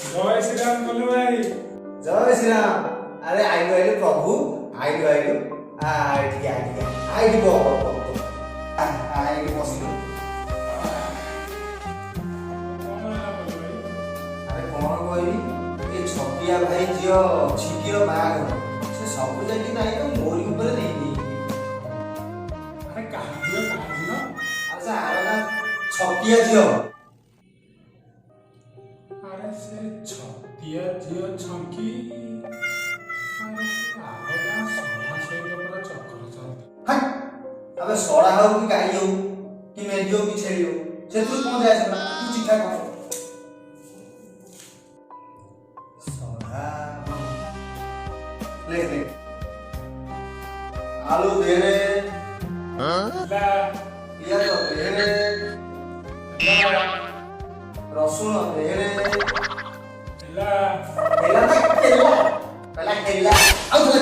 जय श्री राम बोलो भाई। जय श्री राम। अरे आइलु आइलु प्रभु आइलु आइलु आइलु बसिलु। अरे कौन कहबी ये छपिया भाई झियो छिकिर बाग से सब जाकी नाई तो मोरी ऊपर नहीं। अरे कहा दियो अच्छा आरना छपिया झियो। अरे से छतिया झियो छकी अरे से आहोगा सोना से पूरा चक्कर चलता। हट अबे सोड़ा हो कि गाई हो कि मेंढी हो कि छेली हो से तू कौन जाए सकता तू ठीक ठाक कर सोड़ा ले आलू दे रे ला पिया तो दे रे रसुन दे रे ला केला ना केला पहला केला आउ ले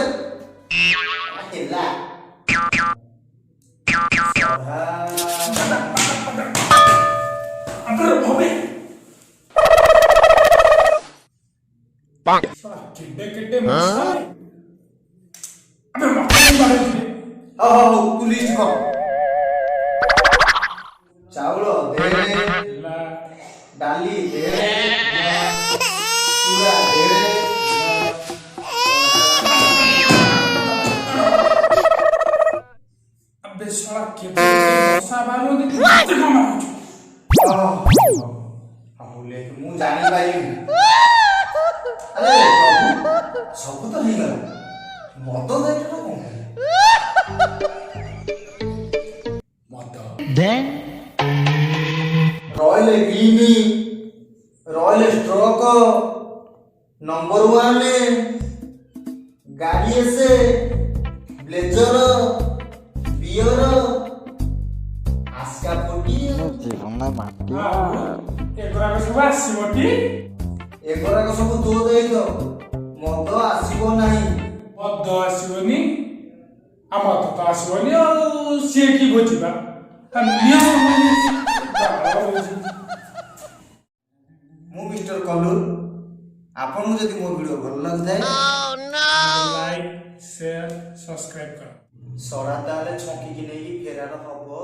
केला अगर भवे साला किड्डे मसाले अबे मक्खन मारे तुझे। हो तू लिस्ट कर चावल दे रे ला डाली दे रे चूड़ा दे रे अबे साला किड्डे मसा बालो दे तू कम मारो। ले मु जानी पाइली। अरे प्रभु सब तो नहीं गला मद दे तो कौन मत रॉयल वीमी रॉयल स्ट्रोक नंबर 1 गाड़ी से ब्लेजर बियर आस्का फोटी जीवन माटी एगुरा को सब आसीबटी एगोरा को सब दो दे दो मद आसीबो नाही। मद आसीबनी आम तो आसीबनी और से की बुझिबा मु मिस्टर कलूर आपन जदि मो वीडियो भल लागथाय लाइक शेयर सब्सक्राइब कर सड़ा ताले छकी की नहीं फेरार हबो।